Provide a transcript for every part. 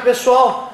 Pessoal,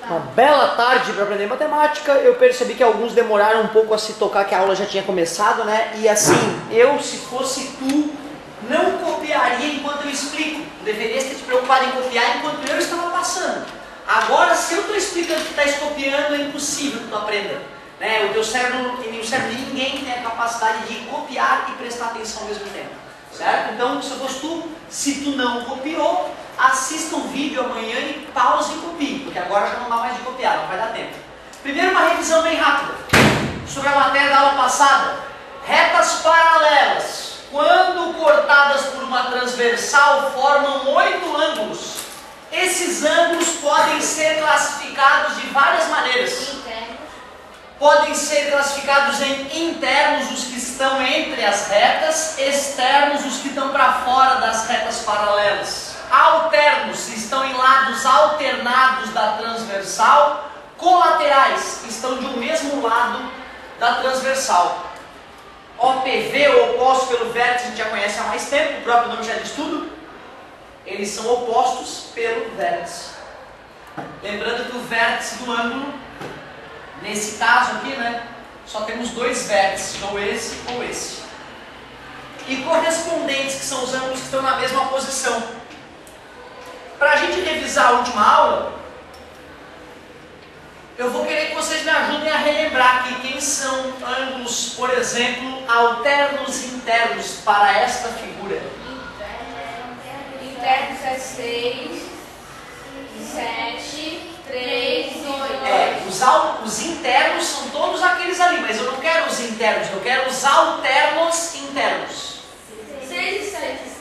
uma bela tarde para aprender matemática. Eu percebi que alguns demoraram um pouco a se tocar que a aula já tinha começado, né? E assim, eu, se fosse tu, não copiaria enquanto eu explico. Deveria ter te preocupado em copiar enquanto eu estava passando. Agora, se eu estou explicando que tu estás copiando, é impossível que tu aprenda, né? O teu cérebro e o cérebro de ninguém tem a capacidade de copiar e prestar atenção ao mesmo tempo, certo? Então, se fosse tu, se tu não copiou, assista o vídeo amanhã e pause e copie, porque agora já não dá mais de copiar, não vai dar tempo. Primeiro, uma revisão bem rápida sobre a matéria da aula passada. Retas paralelas, quando cortadas por uma transversal, formam 8 ângulos. Esses ângulos podem ser classificados de várias maneiras. Podem ser classificados em internos, os que estão entre as retas, externos, os que estão para fora das retas paralelas. Alternos estão em lados alternados da transversal, colaterais estão de um mesmo lado da transversal. OPV, ou oposto pelo vértice, a gente já conhece há mais tempo, o próprio nome já diz tudo. Eles são opostos pelo vértice. Lembrando que o vértice do ângulo, nesse caso aqui, né, só temos dois vértices, ou esse ou esse. E correspondentes, que são os ângulos que estão na mesma posição. Para a gente revisar a última aula, eu vou querer que vocês me ajudem a relembrar aqui quem são ângulos, por exemplo, alternos e internos para esta figura. Internos é 6, 7, 3 e 2. Os internos são todos aqueles ali, mas eu não quero os internos, eu quero os alternos internos. 6 e 7.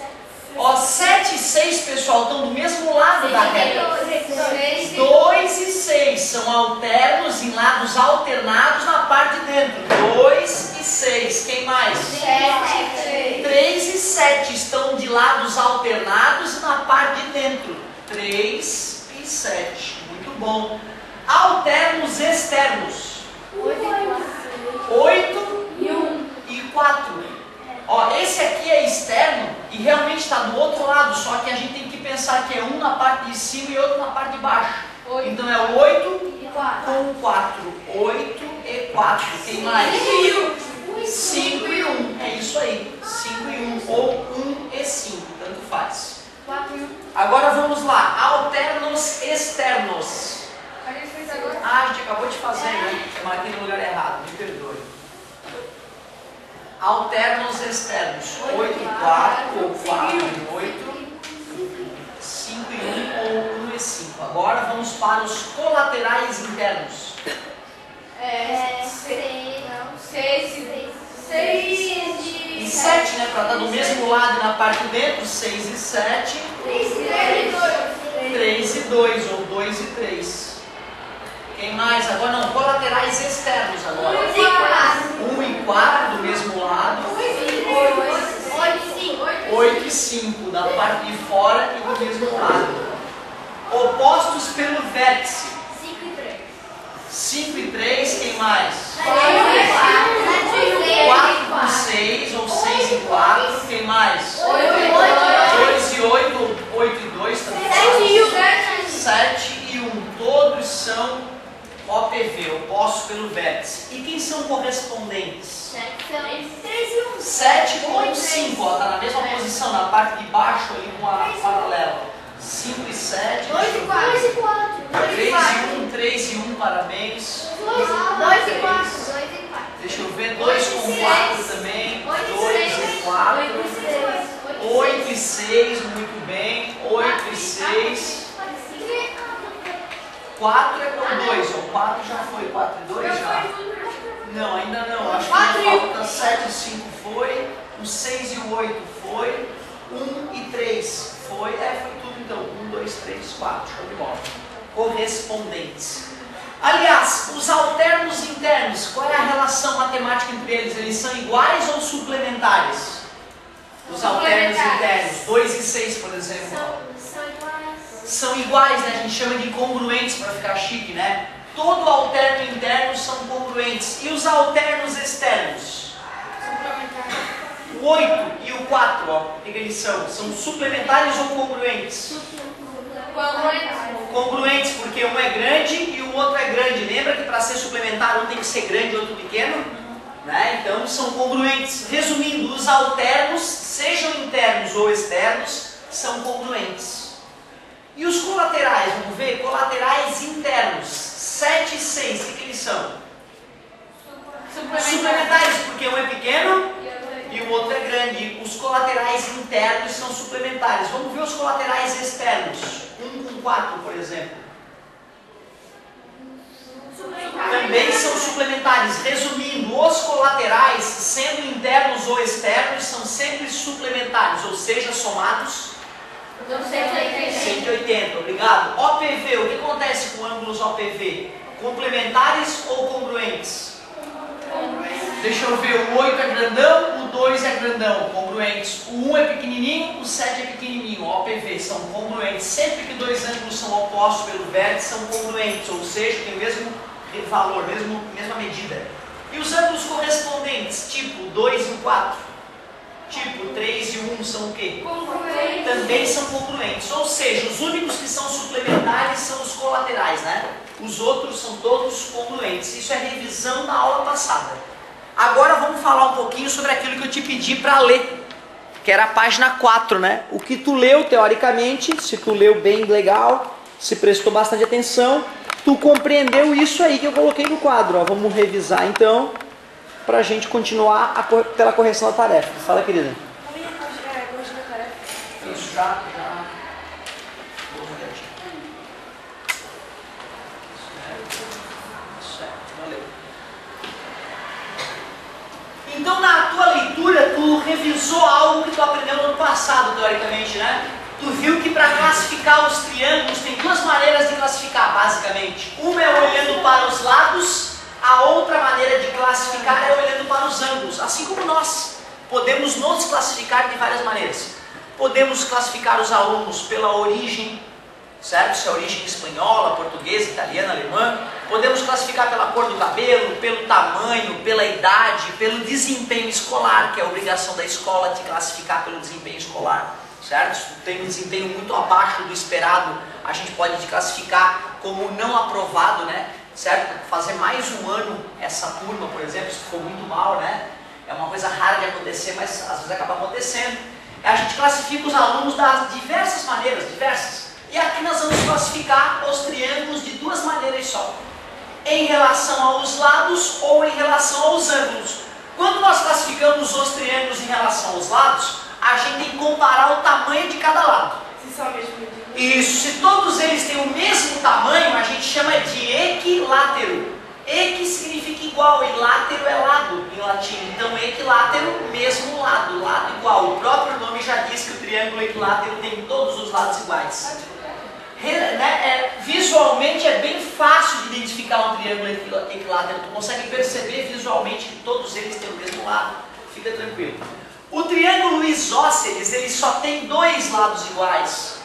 Ó, 7 e 6, pessoal, estão do mesmo lado da reta. 2 e 6 são alternos em lados alternados na parte de dentro. 2 e 6. Quem mais? 3 e 7 estão de lados alternados na parte de dentro. 3 e 7. Muito bom. Alternos externos. 8 e 4. Ó, esse aqui é externo e realmente está do outro lado, só que a gente tem que pensar que é um na parte de cima e outro na parte de baixo. Então é 8 com 4. 8 e 4. Tem mais? 5 e 1. É isso aí. 5 e 1. Ou 1 e 5. Tanto faz. 4 e 1. Agora vamos lá. Alternos externos. A gente fez agora? Ah, a gente acabou de fazer, né? Eu marquei no lugar errado. Me perdoe. Alternos externos. 8 e 4, ou 4 e 8, 5 e 1, ou 1 e 5. Agora vamos para os colaterais internos. 6 E 7, né? Para estar do mesmo lado na parte de dentro. 6 e 7. 3 e 2, ou 2 e 3. Quem mais? Agora não, colaterais externos agora. 1 e 4 do mesmo lado. 8 e 5 da parte de fora e do mesmo lado. Opostos pelo vértice. 5 e 3, quem mais? 4 com 6, ou 6 e 4, quem mais? 2 e 8, ou 8 e 2 também. 7 e 1, todos são OPV, opostos pelo vértice. E quem são correspondentes? 7 com 5, está na mesma posição, na parte de baixo ali com a paralela. 5 e 7. 2 e 4. 3 e 1, 3 e 1, parabéns. 2 e 4. Deixa eu ver, 2 com 4 também. 2 e 4. 8 e 6, muito bem. 8 e 6. 4 é com 2, ou 4 já foi, 4 e 2 já? Não, ainda não, acho que falta 7 e 5 foi, o 6 e o 8 foi, 1 e 3 foi, foi tudo então, 1, 2, 3, 4, show de bola. Correspondentes. Aliás, os alternos internos, qual é a relação matemática entre eles? Eles são iguais ou suplementares? Os alternos internos, 2 e 6, por exemplo. São iguais, né? A gente chama de congruentes para ficar chique, né? Todo alterno interno são congruentes. E os alternos externos? O 8 e o 4, ó, o que eles são? São suplementares ou congruentes? Congruentes. suplementar, um tem que ser grande e outro pequeno, né? Então são congruentes. Resumindo, os alternos, sejam internos ou externos, são congruentes. E os colaterais, vamos ver? Colaterais internos, 7 e 6, o que eles são? Suplementares, porque um é pequeno e o outro é grande. Os colaterais internos são suplementares. Vamos ver os colaterais externos. 1 com 4, por exemplo. Também são suplementares. Resumindo, os colaterais, sendo internos ou externos, são sempre suplementares, ou seja, somados 180. Obrigado. OPV, o que acontece com ângulos OPV? Complementares ou congruentes? Deixa eu ver, o 8 é grandão, o 2 é grandão, congruentes. O 1 é pequenininho, o 7 é pequenininho, OPV, são congruentes. Sempre que dois ângulos são opostos pelo vértice, são congruentes, ou seja, tem o mesmo valor, mesma medida. E os ângulos correspondentes, tipo 2 e 4, tipo 3 e 1, são o quê? Congruentes. Também são congruentes, ou seja, os únicos que são suplementares são os colaterais, né? Os outros são todos congruentes. Isso é revisão da aula passada. Agora vamos falar um pouquinho sobre aquilo que eu te pedi para ler, que era a página 4, né? O que tu leu teoricamente, se tu leu bem legal, se prestou bastante atenção, tu compreendeu isso aí que eu coloquei no quadro. Ó. Vamos revisar então, para a gente continuar pela correção da tarefa. Fala, querida. Corrigir a tarefa. Isso, já. Então, na tua leitura, tu revisou algo que tu aprendeu no ano passado, teoricamente, né? Tu viu que para classificar os triângulos tem duas maneiras de classificar, basicamente. Uma é olhando para os lados, a outra maneira de classificar é olhando para os ângulos. Assim como nós podemos nos classificar de várias maneiras. Podemos classificar os alunos pela origem, certo? Se é a origem espanhola, portuguesa, italiana, alemã. Podemos classificar pela cor do cabelo, pelo tamanho, pela idade, pelo desempenho escolar, que é a obrigação da escola te classificar pelo desempenho escolar, certo? Se tu tem um desempenho muito abaixo do esperado, a gente pode te classificar como não aprovado, né? Certo? Fazer mais um ano essa turma, por exemplo, se for muito mal, né? É uma coisa rara de acontecer, mas às vezes acaba acontecendo. A gente classifica os alunos das diversas maneiras, diversas. E aqui nós vamos classificar os triângulos de duas maneiras só. Em relação aos lados ou em relação aos ângulos. Quando nós classificamos os triângulos em relação aos lados, a gente tem que comparar o tamanho de cada lado. Se são a mesma medida. Isso, se todos eles têm o mesmo tamanho, a gente chama de equilátero. Equi significa igual e látero é lado em latim. Então equilátero, mesmo lado, lado igual. O próprio nome já diz que o triângulo equilátero tem todos os lados iguais. Visualmente é bem fácil de identificar um triângulo equilátero. Tu consegue perceber visualmente que todos eles têm o mesmo lado. Fica tranquilo. O triângulo isósceles, ele só tem dois lados iguais.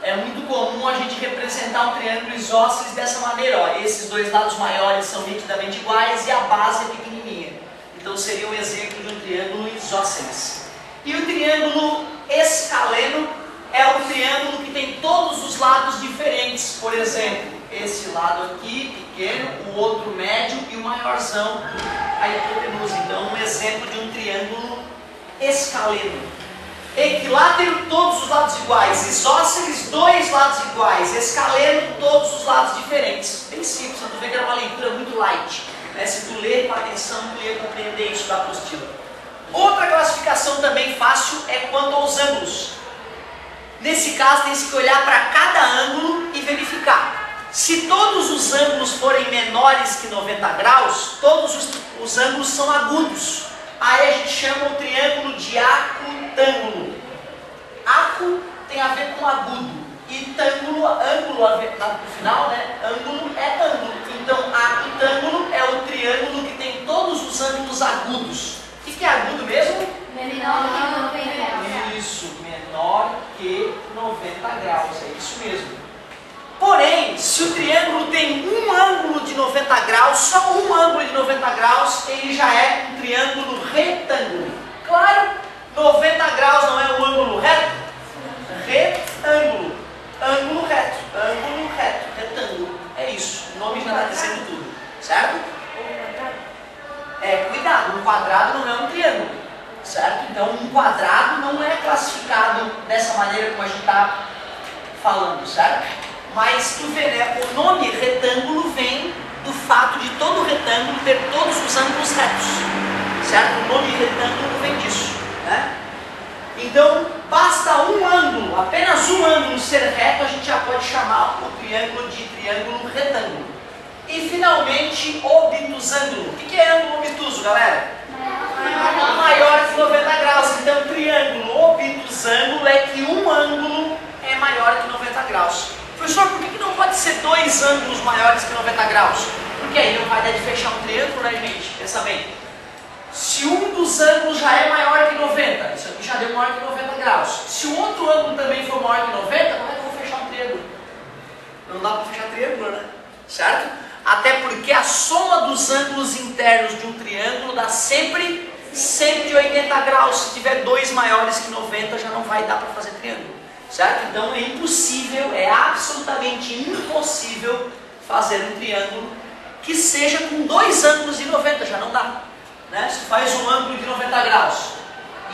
É muito comum a gente representar um triângulo isósceles dessa maneira. Ó. Esses dois lados maiores são nitidamente iguais e a base é pequenininha. Então seria um exemplo de um triângulo isósceles. E o triângulo escaleno é o triângulo que tem todos os lados diferentes. Por exemplo, esse lado aqui, pequeno, o outro médio e o maiorzão, a hipotenusa. Então, um exemplo de um triângulo escaleno. Equilátero, todos os lados iguais. Isósceles, dois lados iguais. Escaleno, todos os lados diferentes. Bem simples, tu vê que era uma leitura muito light. Né? Se tu ler com atenção, tu ia compreender isso da apostila. Outra classificação também fácil é quanto aos ângulos. Nesse caso, tem que olhar para cada ângulo e verificar. Se todos os ângulos forem menores que 90 graus, todos os ângulos são agudos. Aí a gente chama o triângulo de acutângulo. Acu tem a ver com agudo. E tângulo, ângulo, no final, né? Ângulo é ângulo. Então, acutângulo é o triângulo que tem todos os ângulos agudos. O que é agudo mesmo? Menor que 90 graus. Isso, menor que 90 graus, é isso mesmo. Porém, se o triângulo tem um ângulo de 90 graus, só um ângulo de 90 graus, ele já é um triângulo retângulo. Claro, 90 graus não é um ângulo reto? Retângulo. Ângulo reto, retângulo. É isso, o nome já está dizendo tudo, certo? quadrado não é um triângulo, certo? Então um quadrado não é classificado dessa maneira como a gente está falando, certo? Mas tu vê, né? O nome retângulo vem do fato de todo retângulo ter todos os ângulos retos, certo? O nome retângulo vem disso, né? Então, basta um ângulo, apenas um ângulo ser reto, a gente já pode chamar o triângulo de triângulo retângulo. E, finalmente, obtusângulo. O que é ângulo obtuso, galera? Maior que 90 graus. Então, triângulo obtusângulo é que um ângulo é maior que 90 graus. Professor, por que não pode ser dois ângulos maiores que 90 graus? Porque aí não vai dar de fechar um triângulo, né, gente? Pensa bem. Se um dos ângulos já é maior que 90, isso aqui já deu maior que 90 graus. Se o outro ângulo também for maior que 90, como é que eu vou fechar um triângulo? Não dá para fechar triângulo, né? Certo? Até porque a soma dos ângulos internos de um triângulo dá sempre 180 graus. Se tiver dois maiores que 90, já não vai dar para fazer triângulo. Certo? Então é impossível, é absolutamente impossível fazer um triângulo que seja com dois ângulos de 90, já não dá. Né? Se faz um ângulo de 90 graus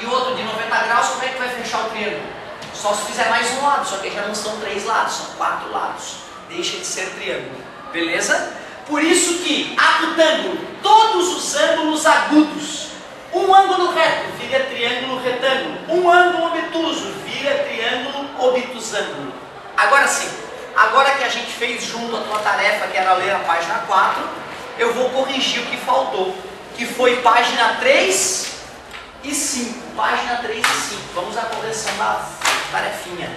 e outro de 90 graus, como é que vai fechar o triângulo? Só se fizer mais um lado, só que já não são 3 lados, são 4 lados. Deixa de ser triângulo, beleza? Por isso que acutângulo, todos os ângulos agudos. Um ângulo reto vira triângulo retângulo. Um ângulo obtuso vira triângulo obtusângulo. Agora sim, agora que a gente fez junto a tua tarefa, que era ler a página 4, eu vou corrigir o que faltou, que foi página 3 e 5. Página 3 e 5. Vamos à correção da tarefinha.